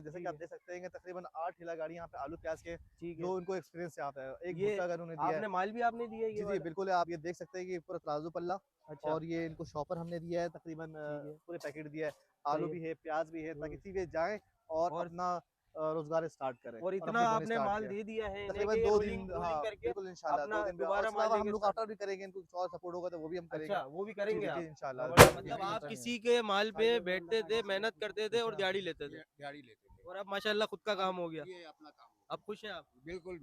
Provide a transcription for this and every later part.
जैसे कि आप देख सकते हैं कि तकरीबन 8 ठेला गाड़ी यहाँ पे आलू प्याज के ठीक है। जो उनको एक्सपीरियंस यहाँ पे है। एक ये भुट्टा अगर उन्होंने दिया है। आपने माल भी आपने दिया है ये जी वाला? बिल्कुल आप ये देख सकते हैं कि पूरा तराजू पल्ला अच्छा। और ये इनको शॉपर हमने दिया है तकरीबन ठीक है। पूरे पैकेट दिया है। सही आलू है। भी है, प्याज भी है ताकि हुँ। सीधे जाएँ और और अपना रोज़गार स्टार्ट करें और और इतना अपनी बोनी आपने स्टार्ट माल करें। दे दिया है इन्हें तकरीबन कि ये 2 दिन रोलिंग रोलिंग हाँ, करके बिल्कुल इंशाल्लाह 2 अपना दिन पे और दोबारा इसके माल अलावा हम लेके लोग स्टार्ट। ऑर्डर भी करेंगे, इनको कुछ और सपोर्ट होगा तो वो भी हम करेंगे। अच्छा, वो भी जी, करेंगे जी, आप? इंशाल्लाह। मतलब आप किसी के माल पे बैठते थे, मेहनत करते थे और दिहाड़ी लेते थे दिहाड़ी लेते थे। और अब माशाल्लाह खुद का अब काम हो गया। ये अपना काम हो अब खुश हैं आप? गया। बिल्कुल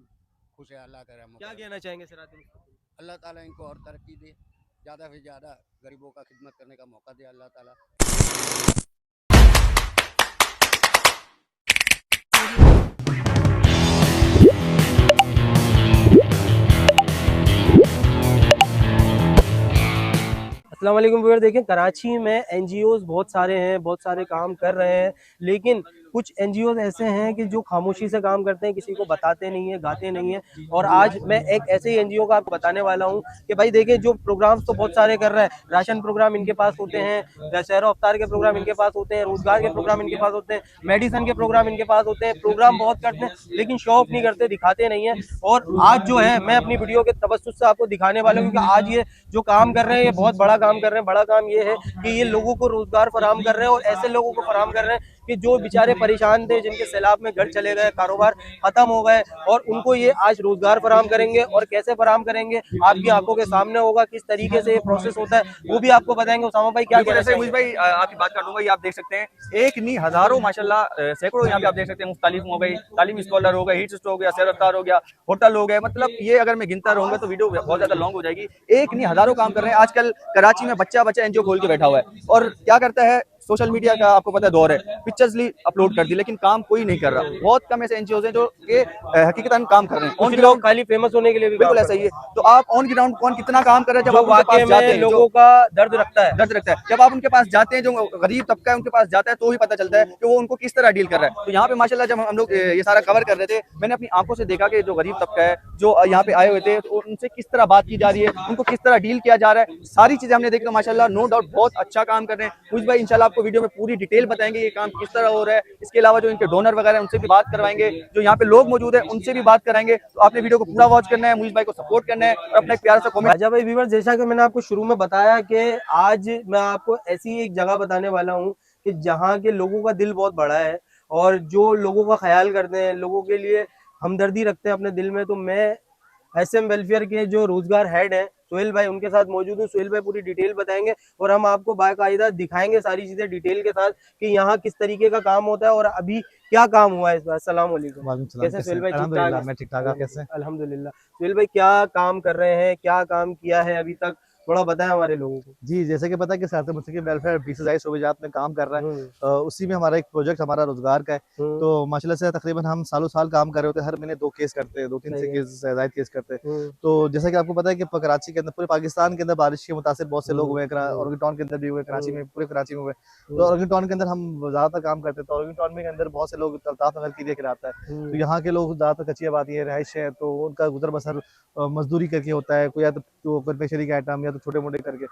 खुश है, अल्लाह का रहमत क्या है। कहना चाहेंगे सिराज मुस्तकीम? अल्लाह ताला इनको और तरक्की दे, ज़्यादा से ज़्यादा गरीबों का खिदमत करने का मौका दे अल्लाह ताला। अस्सलाम वालेकुम व्यूअर, देखिए कराची में एनजीओज बहुत सारे हैं, बहुत सारे काम कर रहे हैं, लेकिन कुछ एनजीओज ऐसे हैं कि जो खामोशी से काम करते हैं, किसी को बताते नहीं है, गाते नहीं है। और आज मैं एक ऐसे ही एनजीओ का आपको बताने वाला हूं कि भाई देखिए जो प्रोग्राम्स तो बहुत सारे कर रहे हैं, राशन प्रोग्राम इनके पास होते हैं, शहर अफ्तार के प्रोग्राम इनके पास होते हैं, रोजगार के प्रोग्राम इनके पास होते हैं, मेडिसिन के प्रोग्राम इनके पास होते हैं, प्रोग्राम बहुत करते हैं लेकिन शो ऑफ नहीं करते, दिखाते नहीं है। और आज जो है मैं अपनी वीडियो के तवज्जुह से आपको दिखाने वाला हूँ क्योंकि आज ये जो काम कर रहे हैं ये बहुत बड़ा काम कर रहे हैं। बड़ा काम ये है कि ये लोगों को रोजगार फराहम कर रहे हैं और ऐसे लोगों को फराहम कर रहे हैं कि जो बेचारे परेशान थे, जिनके सैलाब में घर चले गए, कारोबार खत्म हो गए, और उनको ये आज रोजगार फराहम करेंगे। और कैसे फराहम करेंगे आपकी आंखों के सामने होगा, किस तरीके से ये प्रोसेस होता है वो भी आपको बताएंगे। उसामा भाई क्या बिल्कुल कहना ऐसे मुझ चाहेंगे? भाई आपकी बात कर दूंगा। ये आप देख सकते हैं एक नहीं हजारों माशाल्लाह सैकड़ों यहाँ पे आप देख सकते हैं मुफ्त तालीम हो गई, तालीमी स्कॉलर हो गए, हीट स्टोर हो गया, सैर अफ्तार हो गया, होटल हो गए। मतलब ये अगर मैं गिनता रहूंगा तो वीडियो बहुत ज्यादा लॉन्ग हो जाएगी। एक नहीं हजारों काम कर रहे हैं। आजकल कराची में बच्चा बच्चा एनजीओ खोल के बैठा हुआ है और क्या करता है, सोशल मीडिया का आपको पता है दौर है, पिक्चर्स ली अपलोड कर दी लेकिन काम कोई नहीं कर रहा। बहुत कम ऐसे एनजीओ हैं जो कि हकीकतन काम कर रहे हैं ऑन कुछ लोग ग्राउंड। खाली फेमस होने के लिए भी काम बिल्कुल ऐसा करते ही है। तो आप ऑन ग्राउंड कौन कितना काम कर रहे हैं जब जो आप उनके वाकई पास जाते में हैं, लोगों का दर्द रखता है। दर्द रखता है। जब आप उनके पास जाते हैं, जो गरीब तबका है उनके पास जाता है तो ही पता चलता है कि वो उनको किस तरह डील कर रहा है। तो यहाँ पे माशाल्लाह जब हम लोग ये सारा कवर कर रहे थे, मैंने अपनी आंखों से देखा कि जो गरीब तबका है जो यहाँ पे आए हुए थे तो उनसे किस तरह बात की जा रही है, उनको किस तरह डील किया जा रहा है, सारी चीजें हमने देखी। तो माशाल्लाह नो डाउट बहुत अच्छा काम कर रहे हैं मुझ भाई। इंशाल्लाह आपको वीडियो में पूरी डिटेल बताएंगे ये काम किस तरह हो रहा है। इसके अलावा जो इनके डोनर वगैरह उनसे भी बात करवाएंगे, जो यहाँ पे लोग मौजूद है उनसे भी बात कराएंगे। तो आपने वीडियो को पूरा वॉच करना है, मुझ भाई को सपोर्ट करना है और अपना एक प्यारा सा कमेंट। राजा भाई व्यूअर्स, जैसा कि मैंने आपको शुरू में बताया कि आज मैं आपको ऐसी एक जगह बताने वाला हूँ कि जहाँ के लोगों का दिल बहुत बड़ा है और जो लोगों का ख्याल करते हैं, लोगों के लिए हमदर्दी रखते हैं अपने दिल में। तो मैं एसएम वेलफेयर के जो रोजगार हेड है सोहेल भाई, उनके साथ मौजूद हूँ। सोहेल भाई पूरी डिटेल बताएंगे और हम आपको बाकायदा दिखाएंगे सारी चीजें डिटेल के साथ कि यहाँ किस तरीके का काम होता है और अभी क्या काम हुआ है इस बार। अस्सलाम वालेकुम। वालेकुम सलाम, कैसे सोहेल भाई? ठीक अल्हम्दुलिल्लाह ठाक? मैं ठीक ठाक, आप कैसे हैं? अल्हम्दुलिल्लाह। सोहेल भाई क्या काम कर रहे हैं, क्या काम किया है अभी तक, थोड़ा बताएं हमारे लोगों को। जी, जैसे कि पता है कि सराज मुस्तकीम वेलफेयर बीसीसीआई शोबेजात में काम कर रहा है। उसी में हमारा एक प्रोजेक्ट हमारा रोजगार का है। तो माशाल्लाह से तकरीबन हम सालों साल काम कर रहे होते हैं, हर महीने 2 केस करते हैं, 2-3 से केस ज़ायद केस करते हैं। तो जैसा कि आपको पता है कि कराची के अंदर, पूरे पाकिस्तान के अंदर बारिश के मुतासिर बहुत से लोग हुए हैं, ऑरेंज टाउन के अंदर भी हुए, कराची में, पूरे कराची में हुए। तो ऑरेंज टाउन के अंदर हम ज़्यादातर काम करते हैं। तो ऑरेंज टाउन में के अंदर बहुत से लोग अल्ताफ नगर की एरिया आता है। तो यहाँ के लोग ज़्यादातर कच्ची आबादी है, रहायश है, तो उनका गुजर बसर मजदूरी करके होता है, कोई या तो कन्फेक्शनरी के आइटम या तो छोटे मोटे करके।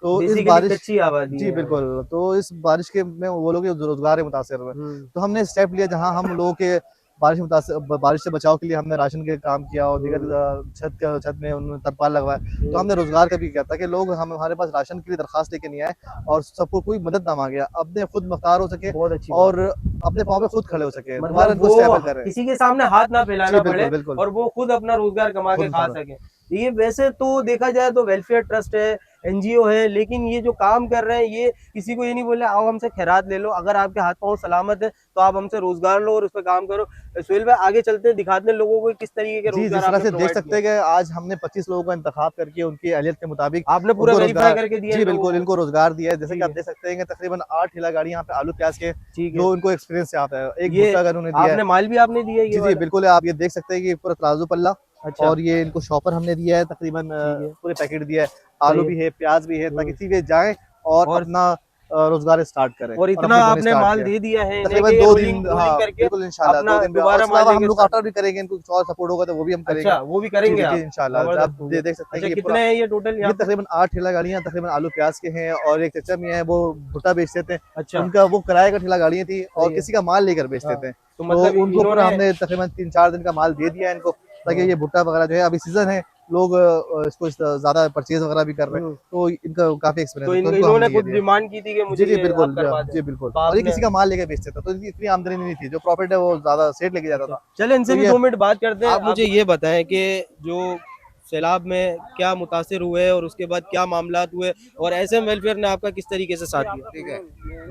तो इस बारिश कच्ची आबादी जी है। बिल्कुल, तो इस बारिश के में वो लोग रोजगार है मुतासिर हुए। तो हमने स्टेप लिया जहाँ हम लोगों के बारिश से बचाव के लिए हमने राशन के काम किया और दीगर छत में उन्होंने तरपाल लगवाया। तो हमने रोजगार का भी किया ताकि लोग हमारे पास राशन के लिए दरखास्त लेके नहीं आए और सबको कोई मदद ना मांगे, अपने खुद मुख्तार हो सके बहुत अच्छी और अपने पाँव पे खुद खड़े हो सके। मतलब इनको वो स्टेबल कर रहे हैं। किसी के सामने हाथ ना फैलाना जी बिल्कुल पड़े बिल्कुल। और वो खुद अपना रोजगार कमा के खुद खा खा सके। ये वैसे तो देखा जाए तो वेलफेयर ट्रस्ट है, एनजीओ है, लेकिन ये जो काम कर रहे हैं ये किसी को ये नहीं बोले आओ हमसे खैरात ले लो। अगर आपके हाथ पांव सलामत है तो आप हमसे रोजगार लो और उस पर काम करो। सोहेल भाई आगे चलते हैं, दिखाते हैं लोगों को किस तरीके के जी, रोजगार जिस तरह आपने से देख प्रोवाइड सकते हैं किए। कि आज हमने 25 लोगों का इंतखाब करके उनकी अहलियत के मुताबिक आपने पूरा उनको वेरीफाई रोजगार, करके दिया जी लोगों बिल्कुल, को? इनको रोजगार दिया है। जैसे कि ठीक आप है। देख सकते हैं कि तकरीबन 8 ठेला गाड़ी यहाँ पे आलू प्याज के ठीक है। जो उनको एक्सपीरियंस यहाँ पे है। एक ये भुट्टा अगर उन्होंने दिया है। आपने माल भी आपने दिया है ये जी, जी वाला? बिल्कुल, आप ये देख सकते हैं कि पूरा तराजू पल्ला अच्छा। और ये इनको शॉपर हमने दिया है तकरीबन ठीक है। पूरे पैकेट दिया है। सही आलू है। भी है, प्याज भी है ताकि सीधे जाएँ और और अपना रोजगार स्टार्ट करें और इतना अपने आपने start माल किया। दे दिया है इन्हें तकरीबन कि 2 रोलिंग दिन, रोलिंग हाँ करके बिल्कुल इंशाल्लाह अपना 2 दिन दोबारा और उसके माल अलावा हम लेके लोग start- ऑर्डर भी करेंगे, इनको कुछ और सपोर्ट होगा तो वो भी हम करेंगे। अच्छा वो भी करेंगे जी, आप? जी, इंशाल्लाह। जबरदस्त आप हो गया। देख सकते हैं अच्छा कि ये कितने हैं ये टोटल ये यहाँ पे? तकरीबन 8 ठेला गाड़ियाँ तकरीबन आलू प्याज के हैं, और एक चचा मियाँ है वो भुट्टा बेचते थे, अच्छा उनका वो किराए का ठेला गाड़ियाँ थी और सही है। किसी का माल लेकर बेचते हाँ, थे, तो तो मतलब उनको पूरा इन्होंने हमने तकरीबन 3-4 दिन का माल दे दिया है इनको, ताकि हाँ। ये भुट्टा वगैरह जो है अभी सीजन है, लोग इसको ज्यादा परचेज वगैरह भी कर रहे हैं, हम्म। तो इनका काफी तो एक्सपीरियंस है, तो इनको इन्होंने हमने ये खुद दिया। डिमांड की थी कि मुझे जी, जी, ये बिल्कुल, आप करवा दें। जी, बिल्कुल। तो और ये आपने किसी का माल लेके बेचते था, तो इनकी इतनी आमदनी नहीं थी, जो प्रॉफिट है वो ज़्यादा सेठ लेके जाता था। चले इनसे तो भी ये 2 मिनट बात करते हैं। आप मुझे ये बताएं कि जो सैलाब में क्या मुतासिर हुए और उसके बाद क्या मामलात हुए और एसएम वेलफेयर ने आपका किस तरीके से साथ दिया? ठीक है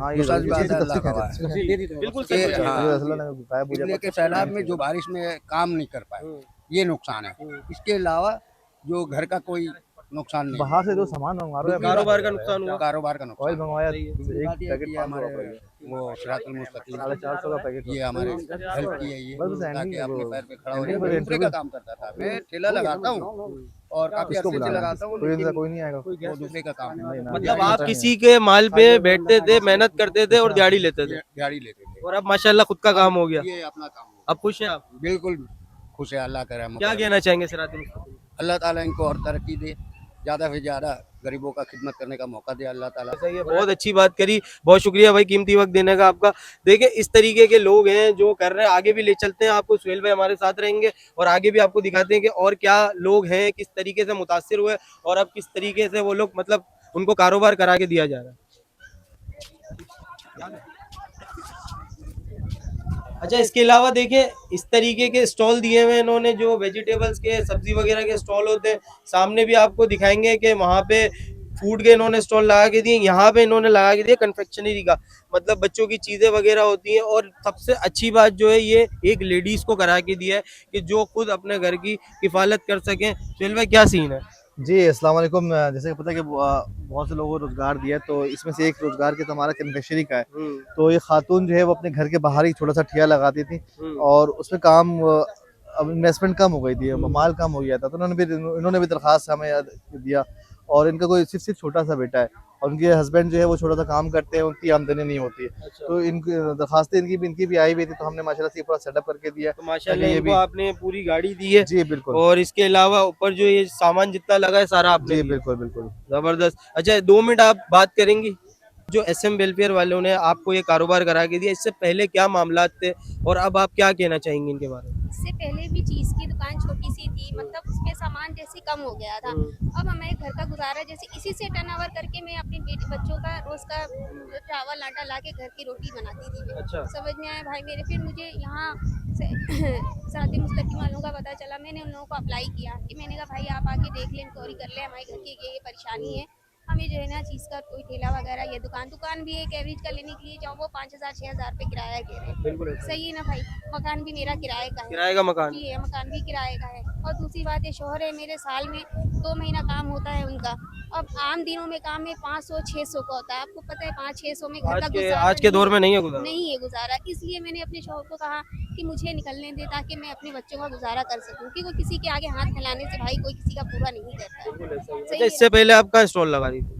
हाँ, तो सच बात इसकी है, अल्लाह तस्दीक का है, वास्ता। तस्दीक है। बिल्कुल ये सच हाँ, बताइए। अल्लाह ने गायब हो इसलिए जाए, कि सैलाब में जो बारिश में काम नहीं कर पाए, ये नुकसान है। इसके अलावा जो घर का कोई नुकसान नहीं, बाहर से जो सामान मंगवा रहे हैं, कारोबार का नुकसान हुआ। कारोबार का ऑयल नुकसान। मंगवाया, दूसरी एक बात ये है पैकेट कि 500 हमारे का पड़ गया, वो सिरातुल मुस्तकीम 450 का पैकेट ये हमारे हेल्प की है, ये बस ताकि ending है अपने वो। पैर पे खड़ा हो ending जाए। पर मैं दूसरे का interview- काम करता था, मैं ठेला लगाता हूँ और काफी इसको अच्छे से बुलाना, लगाता हूँ, कोई लेकिन कोई नहीं आएगा। वो दूसरे का काम है। मतलब आप किसी के माल पे बैठते थे, मेहनत करते थे और दिहाड़ी लेते थे, दिहाड़ी लेते थे, और अब माशाल्लाह खुद का काम हो गया। ये अपना काम हो अब खुश हैं आप? गया। बिल्कुल खुश है, अल्लाह करे। क्या कहना चाहेंगे सिराजुल मुस्तकीम? अल्लाह ताला इनको और तरक्की दे, ज़्यादा से ज़्यादा गरीबों का खिदमत करने का मौका दे अल्लाह ताला। सही है, बहुत अच्छी बात करी, बहुत शुक्रिया भाई कीमती वक्त देने का आपका। देखिए इस तरीके के लोग हैं जो कर रहे हैं, आगे भी ले चलते हैं आपको, सुहेल भाई हमारे साथ रहेंगे और आगे भी आपको दिखाते हैं कि और क्या लोग हैं, किस तरीके से मुतासिर हुए और अब किस तरीके से वो लोग मतलब उनको कारोबार करा के दिया जा रहा है। अच्छा इसके अलावा देखिए इस तरीके के स्टॉल दिए हुए हैं इन्होंने, जो वेजिटेबल्स के सब्जी वगैरह के स्टॉल होते हैं, सामने भी आपको दिखाएंगे कि वहाँ पे फूड के इन्होंने स्टॉल लगा के दिए, यहाँ पे इन्होंने लगा के दिया कन्फेक्शनरी का, मतलब बच्चों की चीजें वगैरह होती हैं। और सबसे अच्छी बात जो है ये एक लेडीज को करा के दिया है कि जो खुद अपने घर की किफालत कर सकें। सुहेल भाई क्या सीन है? जी, अस्सलाम वालेकुम। जैसे कि पता है कि बहुत से लोगों को रोज़गार दिया है, तो इसमें से एक रोज़गार के तो हमारा कन्फेक्शनरी का है। तो ये खातून जो है वो अपने घर के बाहर ही छोटा-सा ठेला लगाती थी और उसमें काम अब इन्वेस्टमेंट कम हो गई थी, माल कम हो गया था, तो इन्होंने भी दरख्वास्त हमें दिया, और इनका कोई सिर्फ छोटा-सा बेटा है और उनके हस्बैंड जो है वो छोटा-सा काम करते हैं, उनकी आमदनी नहीं होती है। अच्छा। तो इनकी दरख्वास्तें इनकी भी आई हुई थी, तो हमने माशाल्लाह से ये पूरा सेटअप करके दिया। तो माशाल्लाह ये इनको भी आपने पूरी गाड़ी दी है जी, बिल्कुल। और इसके अलावा ऊपर जो ये सामान जितना लगा है सारा आपने जी, दिया। बिल्कुल, बिल्कुल। जबरदस्त। अच्छा 2 मिनट आप बात करेंगी, जो एसएम वेलफेयर वालों ने आपको ये कारोबार करा के दिया, इससे पहले क्या मामलात थे और अब आप क्या कहना चाहेंगे इनके बारे में? इससे पहले भी चीज़ की दुकान छोटी सी थी, मतलब उसमें सामान जैसे कम हो गया था। अब हमारे घर का गुजारा जैसे इसी से टर्नओवर करके मैं अपने बच्चों का रोज का चावल आटा ला के घर की रोटी बनाती थी मैं। अच्छा। समझ में आया भाई मेरे। फिर मुझे यहाँ से साथी मुस्तकीम वालों का पता चला, मैंने उन लोगों को अप्लाई किया कि मैंने कहा भाई आप आके देख लें, इंक्वायरी कर लें, हमारे घर की ये परेशानी है, हमें जो है ना चीज़ का कोई ठेला वगैरह, ये दुकान भी एक एवरेज का लेने के लिए जाओ वो 5,000-6,000 रुपये किराया कह रहे हैं। बिल्कुल सही है ना भाई। मकान भी मेरा किराए का है, किराए का मकान। जी है, मकान भी किराए का है। और दूसरी बात है शोहर है मेरे, साल में 2 महीना काम होता है उनका। अब आम दिनों में काम में 500-600 का होता है, आपको पता है 500-600 में घर का गुजारा आज के दौर में नहीं है गुजारा। नहीं है गुजारा। इसलिए मैंने अपने शोहर को कहा कि मुझे निकलने दे ताकि मैं अपने बच्चों का गुजारा कर सकूं, क्योंकि किसी के आगे हाथ फैलाने से भाई कोई किसी का पूरा नहीं करता है। अच्छा सही है। इससे पहले आप कहाँ स्टॉल लगा दी थी?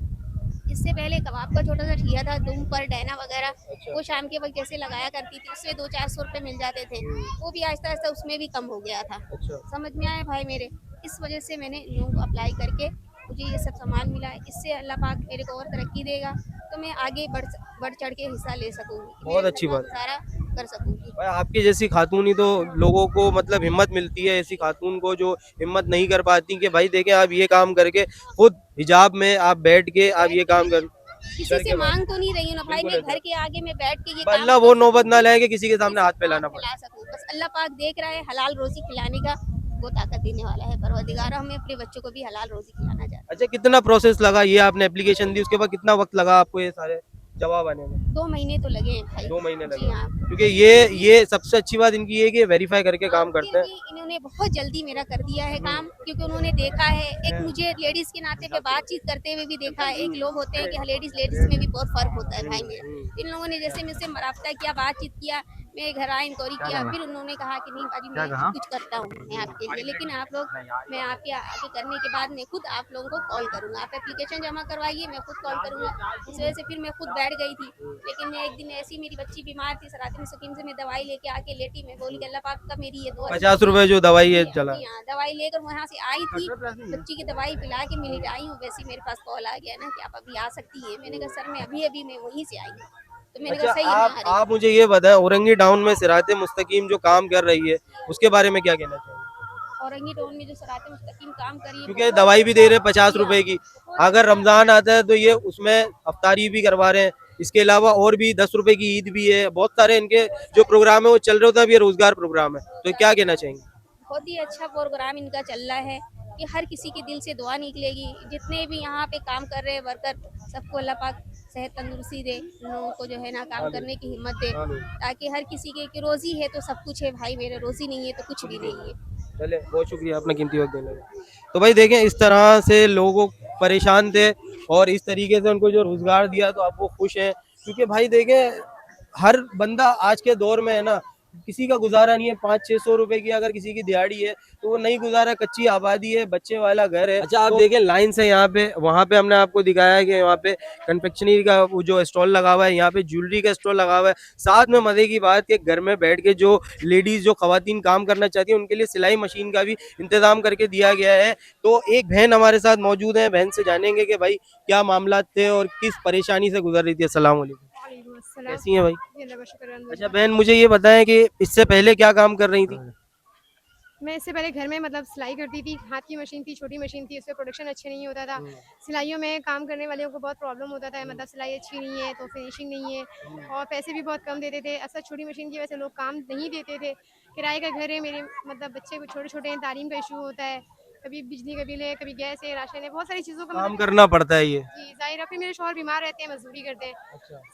इससे पहले कबाब का छोटा सा ठिया था, दुम पर डैना वगैरह, वो शाम के वक्त जैसे लगाया करती थी, उससे 200-400 रुपये मिल जाते थे। वो भी आहिस्ता आहिस्ता उसमें भी कम हो गया था। अच्छा। समझ में आया भाई मेरे। इस वजह से मैंने इन लोगों को अप्लाई करके मुझे ये सब सामान मिला है। इससे अल्लाह पाक मेरे को और तरक्की देगा तो मैं आगे बढ़ चढ़ के हिस्सा ले सकूँगी, बहुत अच्छी बात। गुजारा कर सकूँगी। भाई आपकी जैसी खातून ही तो लोगों को मतलब हिम्मत मिलती है, ऐसी खातून को जो हिम्मत नहीं कर पाती कि भाई देखें आप ये काम करके खुद हिजाब में आप बैठ के आप ये काम कर किसी से मांग तो नहीं रही हूँ ना भाई, मैं घर के आगे में बैठ के ये काम अल्लाह वो नौबत ना लाए कि किसी के सामने हाथ फैलाना पड़े। खिला सकूँ। बस अल्लाह पाक देख रहा है, हलाल रोजी खिलाने का वो ताकत देने वाला है परवरदिगार। हमें अपने बच्चों को भी हलाल रोजी खिलाना चाहते हैं। अच्छा कितना प्रोसेस लगा, ये आपने एप्लीकेशन दी उसके बाद कितना वक्त लगा आपको ये सारे जवाब आने में? 2 महीने तो लगे हैं भाई। 2 महीने जी लगे। हाँ। क्योंकि ये सबसे अच्छी बात इनकी ये है कि वेरीफाई करके काम करते हैं। फिर भी इन्होंने बहुत जल्दी मेरा कर दिया है काम, क्योंकि उन्होंने देखा है, एक मुझे लेडीज के नाते पे बातचीत करते हुए भी देखा है। एक लोग होते हैं कि लेडीज में भी बहुत फर्क होता है भाई मेरा। इन लोगों ने जैसे मुझसे राब्ता किया, बातचीत किया, मेरे घर आए, इंक्वायरी किया, फिर उन्होंने कहा कि नहीं बाजी मैं कुछ करता हूँ मैं आपके लिए, लेकिन आप लोग मैं आपके आगे करने के बाद मैं खुद आप लोगों को कॉल करूँगा, आप एप्लीकेशन जमा करवाइए, मैं खुद कॉल करूँगा। इस वजह से फिर मैं खुद बैठ गई थी। लेकिन मैं एक दिन ऐसी, मेरी बच्ची बीमार थी, सरातिन स्कीम से मैं दवाई लेके आके लेटी, मैं बोली कि अल्लाह पाक का मेरी ये दुआ 50 रुपए जो दवाई है चला। जी हाँ, दवाई लेकर वहाँ से आई थी, बच्ची की दवाई पिला के मैं आई हूँ, वैसे ही मेरे पास कॉल आ गया ना कि आप अभी आ सकती है। मैंने कहा सर मैं अभी मैं वहीं से आई हूँ, तो मैंने कहा अच्छा, सही है मैं आ रही हूँ। आप मुझे ये बताएं, औरंगी टाउन में सिराते मुस्तकीम जो काम कर रही है उसके बारे में क्या कहना चाहेंगे? औरंगी टाउन में जो सराते मुस्तकीम काम करी है, क्योंकि बहुत दवाई भी दे रहे हैं अच्छा 50 रुपए की, बहुत अगर अच्छा। रमजान आता है तो ये उसमें अफ्तारी भी करवा रहे हैं, इसके अलावा और भी 10 रुपए की ईद भी है, बहुत सारे इनके जो प्रोग्राम है वो चल रहे होते हैं। अब ये रोजगार प्रोग्राम है, तो क्या कहना चाहेंगे? बहुत ही अच्छा प्रोग्राम इनका चल रहा है कि हर किसी के दिल से दुआ निकलेगी। जितने भी यहाँ पे काम कर रहे हैं वर्कर, सबको अल्लाह पाक सेहत तंदुरुस्ती दे, उन लोगों को जो है ना काम करने की हिम्मत दे, ताकि हर किसी के कि रोजी है तो सब कुछ है भाई, मेरे रोजी नहीं है तो कुछ भी नहीं है। चले, बहुत शुक्रिया अपना कीमती वक्त देने का। तो भाई देखें, इस तरह से लोगों परेशान थे और इस तरीके से उनको जो रोजगार दिया तो आप वो खुश हैं, क्योंकि भाई देखें हर बंदा आज के दौर में है ना, किसी का गुजारा नहीं है। 500-600 रुपए की अगर किसी की दिहाड़ी है तो वो नहीं गुजारा, कच्ची आबादी है, बच्चे वाला घर है। अच्छा, आप देखें लाइन से यहाँ पे, वहाँ पे हमने आपको दिखाया है कि यहाँ पे कन्फेक्शनरी का वो जो स्टॉल लगा हुआ है, यहाँ पे ज्वेलरी का स्टॉल लगा हुआ है। साथ में मजे की बात कि घर में बैठ के जो लेडीज, जो खवातीन काम करना चाहती हैं उनके लिए सिलाई मशीन का भी इंतजाम करके दिया गया है। तो एक बहन हमारे साथ मौजूद है, बहन से जानेंगे कि भाई क्या मामला थे और किस परेशानी से गुजर रही थी। अस्सलाम वालेकुम, कैसी हैं भाई? अच्छा बहन, मुझे ये बताएं कि इससे पहले क्या काम कर रही थी? मैं इससे पहले घर में मतलब सिलाई करती थी, हाथ की मशीन थी, छोटी मशीन थी, उससे प्रोडक्शन अच्छे नहीं होता था। सिलाइयों में काम करने वाले को बहुत प्रॉब्लम होता था, मतलब सिलाई अच्छी नहीं है तो फिनिशिंग नहीं है और पैसे भी बहुत कम देते थे। असल छोटी मशीन की वजह से लोग काम नहीं देते थे। किराए का घर है, मेरे मतलब बच्चे को छोटे छोटे हैं, तालीम का इशू होता है, कभी बिजली का बिल है, कभी गैस है, राशन है, बहुत सारी चीज़ों का काम मतलब करना पड़ता है ये। जी जाहिर है। फिर मेरे शौहर बीमार रहते हैं, मजदूरी करते हैं।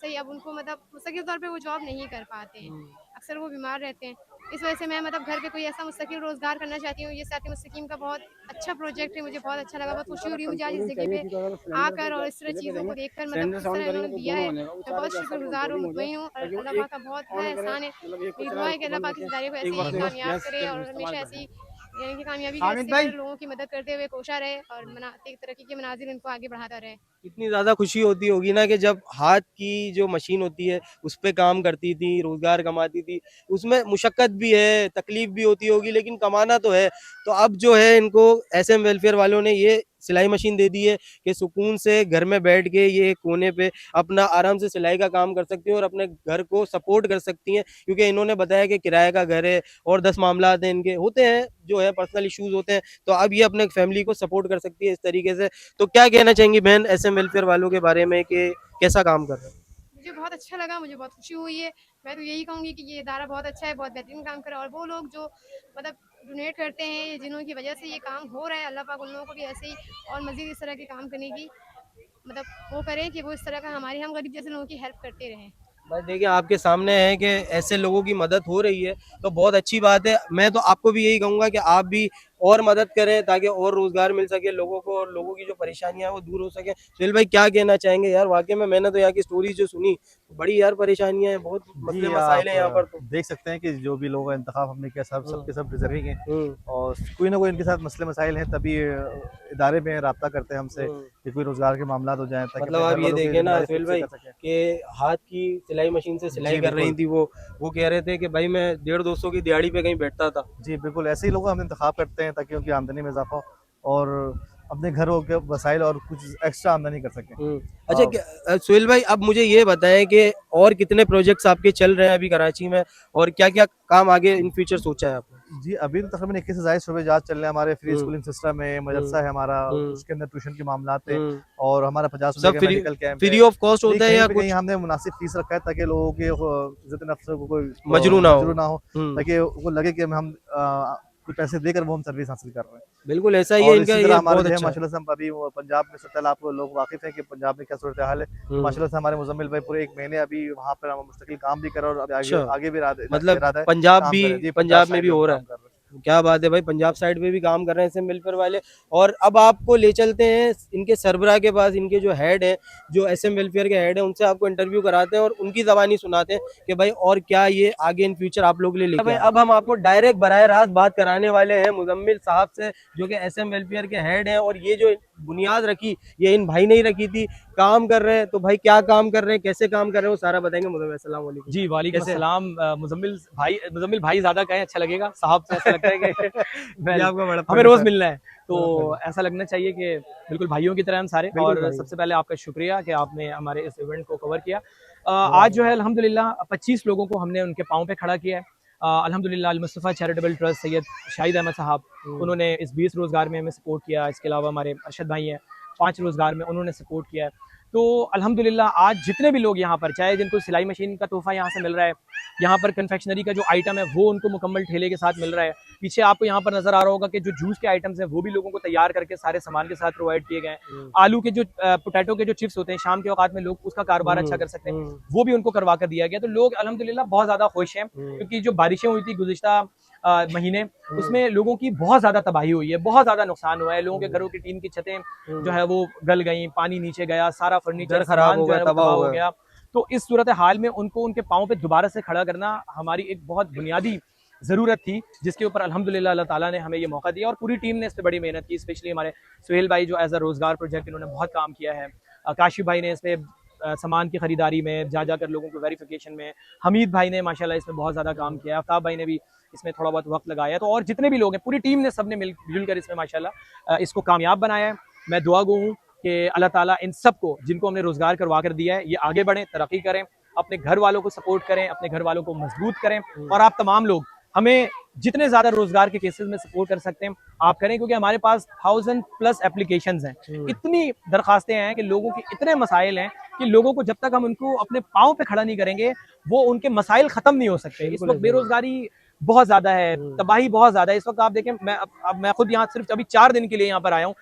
सही, अब उनको मतलब मुस्तकिल तौर पे वो जॉब नहीं कर पाते हैं, अक्सर वो बीमार रहते हैं। इस वजह से मैं मतलब घर पे कोई ऐसा मुस्तकिल रोजगार करना चाहती हूँ। ये साथी मुस्तकीम का बहुत अच्छा प्रोजेक्ट है, मुझे बहुत अच्छा लगा, बहुत खुशी हो रही है मुझे आज इस जगह पे आकर और इस तरह चीज़ों को देखकर, मतलब किस तरह इन्होंने दिया है। मैं बहुत शुक्रगुजार हूँ, मुतमईन हूँ और अल्लाह पाक का बहुत बड़ा एहसान है। मेरी दुआ है कि अल्लाह पाक इस इदारे को ऐसे ही कामयाब करे और हमेशा ऐसी यानी कि कामयाबी के ऐसे लोगों की मदद करते हुए कोशा रहे और तरक्की के मनाजिर इनको आगे बढ़ाता रहे। इतनी ज्यादा खुशी होती होगी ना कि जब हाथ की जो मशीन होती है उस पे काम करती थी, रोजगार कमाती थी, उसमें मुशक्कत भी है, तकलीफ भी होती होगी, लेकिन कमाना तो है। तो अब जो है इनको एसएम वेलफेयर वालों ने ये सिलाई मशीन दे दी है कि सुकून से घर में बैठ के ये कोने पे अपना आराम से सिलाई का काम कर सकती हैं और अपने घर को सपोर्ट कर सकती हैं, क्योंकि इन्होंने बताया कि किराए का घर है और 10 मामला हैं इनके होते हैं, जो है पर्सनल इश्यूज होते हैं, तो अब ये अपने फैमिली को सपोर्ट कर सकती है इस तरीके से। तो क्या कहना चाहेंगी बहन एसएम वेलफेयर वालों के बारे में कि कैसा काम कर रहे हैं? मुझे बहुत अच्छा लगा, मुझे बहुत खुशी हुई है। मैं तो यही कहूँगी कि ये इदारा बहुत अच्छा है, बहुत बेहतरीन काम कर रहा है और वो लोग जो मतलब डोनेट करते हैं, जिन्हों की वजह से ये काम हो रहा है, अल्लाह पाक उन लोगों को भी ऐसे ही और मज़ीद इस तरह के काम करने की मतलब वो करें कि वो इस तरह का हमारे हम गरीब जैसे लोगों की हेल्प करते रहें। बस देखिए आपके सामने है कि ऐसे लोगों की मदद हो रही है, तो बहुत अच्छी बात है। मैं तो आपको भी यही कहूँगा कि आप भी और मदद करें ताकि और रोजगार मिल सके लोगों को और लोगों की जो परेशानियां हैं वो दूर हो सके। सुहेल भाई क्या कहना चाहेंगे यार? वाकई में मैंने तो यहाँ की स्टोरी जो सुनी, बड़ी यार परेशानियां हैं, बहुत मसले जी, मसाइल हैं यहाँ पर। तो देख सकते हैं कि जो भी लोगों का इंतखाब हमने किया सब सबके सब डिजर्विंग हैं और कोई ना कोई इनके साथ मसले मसाइल हैं, तभी इदारे में रब्ता करते हैं हमसे कि कोई रोजगार के मामला हो जाए, ताकि मतलब अपने आप घर ये वालों की देखें ना जिम्मेदारी सुहेल खुद से भाई कर सकें। कि हाथ की सिलाई मशीन से सिलाई जी, कर रही बिल्कुल। थी वो कह रहे थे कि भाई मैं 150-200 की दिहाड़ी पे कहीं बैठता था। जी बिल्कुल, ऐसे ही लोगों का हम इंतखाब करते हैं ताकि उनकी आमदनी में इजाफा हो और अपने घरों के वसाइल और कुछ एक्स्ट्रा आमदनी कर सकें। अच्छा सुहेल भाई, अब मुझे ये बताएं कि और कितने प्रोजेक्ट्स आपके चल रहे हैं अभी कराची में और क्या क्या काम आगे इन फ्यूचर सोचा है आपने? जी, अभी तो तकरीबन 21 से ज़ायद शोबेजात चल रहे हैं हमारे। फ्री स्कूलिंग सिस्टम है, मदरसा है हमारा, उसके अंदर ट्यूशन के मामलात हैं और हमारा 50 सब रुपए का मेडिकल कैंप फ्री है। ऑफ कॉस्ट होता है कहीं या पे कुछ कहीं हमने मुनासिब फीस रखा है ताकि लोगों के इज्जत नफ्स को कोई मजरू ना हो। ताकि उनको लगे कि हम कुछ पैसे देकर वो हम सर्विस हासिल कर रहे हैं। बिल्कुल ऐसा ही है और इनका, इसी ये तरह हमारे बहुत जो है अच्छा है। माशाल्लाह से हम अभी वो पंजाब में सत्तल आप लोग वाकिफ हैं कि पंजाब में क्या सूरत हाल है। माशाल्लाह से हमारे मुजम्मिल भाई पूरे 1 महीने अभी वहाँ पर हम मुस्तकिल काम भी कर रहे हैं और अभी आगे अच्छा, आगे भी मतलब इरादा है पंजाब काम भी करें। जी, पंजाब में साइड भी हो रहा काम है। कर रहे हैं। क्या बात है भाई, पंजाब साइड पे भी काम कर रहे हैं एसएम वेलफेयर वाले। और अब आपको ले चलते हैं इनके सरबराह के पास, इनके जो हेड है, जो एसएम वेलफेयर के हेड है, उनसे आपको इंटरव्यू कराते हैं और उनकी ज़बानी सुनाते हैं कि भाई और क्या ये आगे इन फ्यूचर आप लोग ले लेके भाई। अब हम आपको डायरेक्ट बराह रास्त बात कराने वाले हैं मुजम्मिल साहब से, जो कि एसएम वेलफेयर के हेड हैं। और ये जो बुनियाद रखी, ये इन भाई ने ही रखी थी। काम कर रहे हैं तो भाई क्या काम कर रहे हैं, कैसे काम कर रहे हैं, वो सारा बताएंगे। मुजम्मिल अस्सलाम वालेकुम। जी वालेकुम कैसे? अस्सलाम। मुजम्मिल भाई ज्यादा कहें अच्छा लगेगा, साहब से ऐसा लगता है कि ये आपका बड़ा हमें रोज प्रोड्यूसर। मिलना है, तो ऐसा लगना चाहिए कि बिल्कुल भाइयों की तरह हम सारे। बिल्कुल और भाई। सबसे पहले आपका शुक्रिया कि आपने हमारे इस इवेंट को कवर किया। आज जो है अल्हम्दुलिल्लाह 25 लोगों को हमने उनके पाँव पे खड़ा किया है। अल्हम्दुलिल्लाह अल मुस्तफ़ा चैरिटेबल ट्रस्ट सैयद शाहिद अहमद साहब, उन्होंने इस 20 रोज़गार में हमें सपोर्ट किया। इसके अलावा हमारे अरशद भाई हैं, 5 रोज़गार में उन्होंने सपोर्ट किया है। तो अल्हम्दुलिल्लाह आज जितने भी लोग यहाँ पर, चाहे जिनको सिलाई मशीन का तोहफा यहाँ से मिल रहा है, यहाँ पर कन्फेक्शनरी का जो आइटम है वो उनको मुकम्मल ठेले के साथ मिल रहा है। पीछे आपको यहाँ पर नजर आ रहा होगा कि जो जूस के आइटम्स हैं वो भी लोगों को तैयार करके सारे सामान के साथ प्रोवाइड किए गए हैं। आलू के जो पोटैटो के जो चिप्स होते हैं, शाम के औकात में लोग उसका कारोबार अच्छा कर सकते हैं, वो भी उनको करवा कर दिया गया। तो लोग अल्हम्दुलिल्लाह बहुत ज्यादा खुश हैं, क्योंकि जो बारिशें हुई थी गुज़िश्ता महीने, उसमें लोगों की बहुत ज्यादा तबाही हुई है, बहुत ज्यादा नुकसान हुआ है। लोगों के घरों की टीन की छतें जो है वो गल गई, पानी नीचे गया, सारा फर्नीचर खराब हो गया, तबाह हो गया। तो इस सूरत हाल में उनको उनके पाँव पे दोबारा से खड़ा करना हमारी एक बहुत बुनियादी ज़रूरत थी, जिसके ऊपर अल्हम्दुलिल्लाह अल्लाह ताला ने हमें ये मौका दिया। और पूरी टीम ने इस पर बड़ी मेहनत की, स्पेशली हमारे सुहेल भाई जो एज अ रोज़गार प्रोजेक्ट इन्होंने बहुत काम किया है। काशिफ भाई ने इस पर सामान की खरीदारी में जा जाकर लोगों को वेरिफिकेशन में, हमीद भाई ने माशाल्लाह इसमें बहुत ज़्यादा काम किया, आफ्ताब भाई ने भी इसमें थोड़ा बहुत वक्त लगाया। तो और जितने भी लोग हैं, पूरी टीम ने सबने मिलजुल कर इसमें माशाल्लाह इसको कामयाब बनाया है। मैं दुआ गो हूँ कि अल्लाह ताला इन सबको, जिनको हमने रोज़गार करवा कर दिया है, ये आगे बढ़ें, तरक्की करें, अपने घर वालों को सपोर्ट करें, अपने घर वालों को मजबूत करें। और आप तमाम लोग हमें जितने ज़्यादा रोज़गार के केसेस में सपोर्ट कर सकते हैं आप करें, क्योंकि हमारे पास 1000+ एप्लीकेशंस हैं, इतनी दरखास्तें हैं कि लोगों के इतने मसाइल हैं कि लोगों को जब तक हम उनको अपने पाँव पे खड़ा नहीं करेंगे, वो उनके मसाइल ख़त्म नहीं हो सकते। इस वक्त बेरोज़गारी बहुत ज़्यादा है, तबाही बहुत ज़्यादा है। इस वक्त आप देखें, मैं खुद यहाँ सिर्फ अभी 4 दिन के लिए यहाँ पर आया हूँ,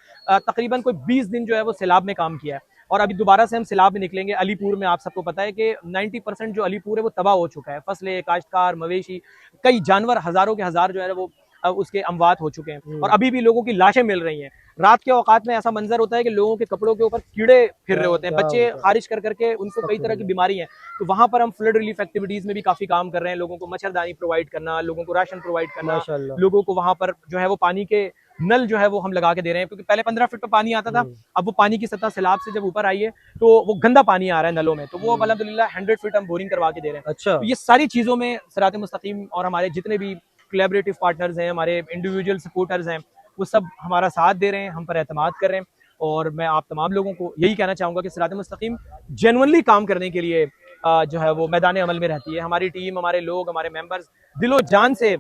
तकरीबन कोई 20 दिन जो है वो सैलाब में काम किया है। और अभी दोबारा से हम सैलाब में निकलेंगे। अलीपुर में आप सबको पता है कि 90% जो अलीपुर है वो तबाह हो चुका है। फसलें, काश्तकार, मवेशी, कई जानवर, हज़ारों के हज़ार जो है वो उसके अमवात हो चुके हैं। और अभी भी लोगों की लाशें मिल रही हैं। रात के औकात में ऐसा मंजर होता है कि लोगों के कपड़ों के ऊपर कीड़े फिर रहे होते हैं, बच्चे खारिश कर करके, उनको कई तरह की बीमारी है। तो वहाँ पर हम फ्लड रिलीफ एक्टिविटीज़ में भी काफ़ी काम कर रहे हैं, लोगों को मच्छरदानी प्रोवाइड करना, लोगों को राशन प्रोवाइड करना, लोगों को वहाँ पर जो है वो पानी के नल जो है वो हम लगा के दे रहे हैं, क्योंकि पहले 15 फीट पे पानी आता था, अब वो पानी की सतह सैलाब से जब ऊपर आई है तो वो गंदा पानी आ रहा है नलों में, तो वो अल्हम्दुलिल्लाह 100 फीट हम बोरिंग करवा के दे रहे हैं। अच्छा, तो ये सारी चीज़ों में सिरात मुस्तकीम और हमारे जितने भी कोलैबोरेटिव पार्टनर्स हैं, हमारे इंडिविजुअल सपोर्टर्स हैं, वो सब हमारा साथ दे रहे हैं, हम पर एतमाद कर रहे हैं। और मैं आप तमाम लोगों को यही कहना चाहूँगा कि सिरात मुस्तकीम जेन्युइनली काम करने के लिए जो है वो मैदान अमल में रहती है। हमारी टीम, हमारे लोग, हमारे मेंबर्स दिलो जान से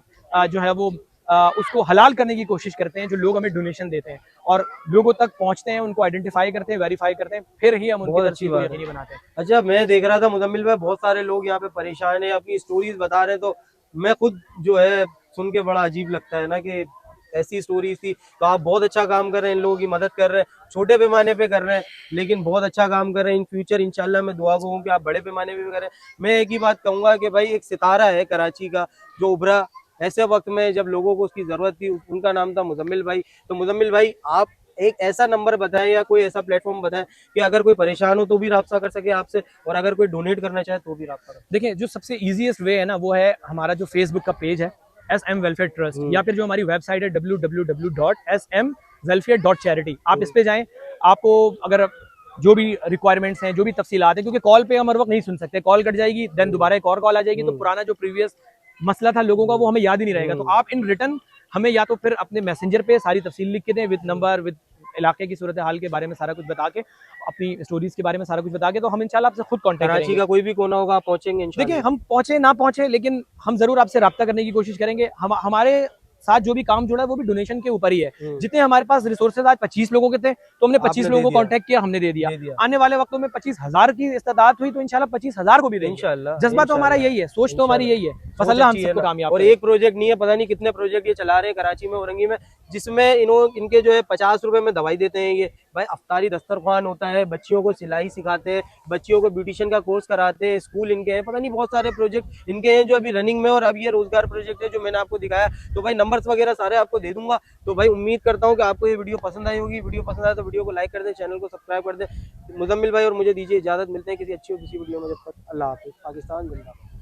जो है वो उसको हलाल करने की कोशिश करते हैं। जो लोग हमें डोनेशन देते हैं और लोगों तक पहुंचते हैं, उनको आइडेंटिफाई करते हैं, वेरीफाई करते हैं, फिर ही हम उनकी तरक्की को यकीनी बनाते हैं। अच्छा, मैं देख रहा था मुजम्मिल भाई, बहुत सारे लोग यहाँ पे परेशान हैं, अपनी स्टोरीज बता रहे हैं, तो मैं खुद जो है सुन के बड़ा अजीब लगता है ना कि ऐसी स्टोरीज थी। तो आप बहुत अच्छा काम कर रहे हैं, इन लोगों की मदद कर रहे हैं, छोटे पैमाने पे कर रहे हैं, लेकिन बहुत अच्छा काम कर रहे हैं। इन फ्यूचर इंशाल्लाह मैं दुआ गो हूँ कि आप बड़े पैमाने पे भी करें। मैं एक ही बात कहूँगा कि भाई एक सितारा है कराची का जो उभरा ऐसे वक्त में जब लोगों को उसकी जरूरत थी, उनका नाम था मुजम्मिल भाई। तो मुजम्मिल भाई, आप एक ऐसा नंबर बताएं या कोई ऐसा प्लेटफॉर्म बताएं कि अगर कोई परेशान हो तो भी राब्ता कर सके आपसे, और अगर कोई डोनेट करना चाहे तो भी राब्ता कर। देखिए, जो सबसे ईजीएस्ट वे है ना, वो है हमारा जो फेसबुक का पेज है SM वेलफेयर ट्रस्ट, या फिर जो हमारी वेबसाइट है www.smwelfare.charity। आप इस पे जाएं, आपको अगर जो भी रिक्वायरमेंट्स हैं, जो भी तफसीलात हैं, क्योंकि कॉल पे हम हर वक्त नहीं सुन सकते, कॉल कट जाएगी, देन दोबारा एक और कॉल आ जाएगी, तो पुराना जो प्रीवियस मसला था लोगों का वो हमें याद ही नहीं रहेगा। तो आप इन रिटर्न हमें या तो फिर अपने मैसेंजर पे सारी तफसील लिख के दें, विद नंबर, विद इलाके की सूरत हाल के बारे में सारा कुछ बता के, अपनी स्टोरीज के बारे में सारा कुछ बता के, तो हम इंशाल्लाह आपसे खुद कांटेक्ट करेंगे। कराची का कोई भी कोना होगा, आप पहुंचेंगे इंशाल्लाह। देखिए, हम पहुंचे ना पहुंचे, लेकिन हम जरूर आपसे रब्ता करने की कोशिश करेंगे। हमारे साथ जो भी काम जुड़ा है वो भी डोनेशन के ऊपर ही है। जितने हमारे पास रिसोर्सेज आज 25 लोगों के थे, तो हमने 25 लोगों को कांटेक्ट किया, हमने दे दिया। आने वाले वक्तों में 25,000 की इस्तेदाद हुई तो इंशाल्लाह 25,000 को भी देंगे इंशाल्लाह। जज्बा तो हमारा यही है, सोच तो हमारी यही है, बस अल्लाह हम सबको कामयाब और एक प्रोजेक्ट नहीं है, पता नहीं कितने प्रोजेक्ट ये चला रहे हैं कराची में, औरंगी में, जिसमें इनके जो है 50 रुपए में दवाई देते हैं। ये भाई अफ्तारी दस्तरखान होता है, बच्चियों को सिलाई सिखाते हैं, बच्चियों को ब्यूटिशियन का कोर्स कराते हैं, स्कूल इनके हैं, पता नहीं बहुत सारे प्रोजेक्ट इनके हैं जो अभी रनिंग में। और अब ये रोजगार प्रोजेक्ट है जो मैंने आपको दिखाया, तो भाई नंबर्स वगैरह सारे आपको दे दूंगा। तो भाई उम्मीद करता हूँ कि आपको ये वीडियो पसंद आई होगी। वीडियो पसंद आए तो वीडियो को लाइक कर दें, चैनल को सब्सक्राइब कर दें। मुजम्मिल भाई और मुझे दीजिए इजाजत, मिलते हैं किसी अच्छी वीडियो में। जब तक अल्लाह हाफिज़। पाकिस्तान जिंदाबाद।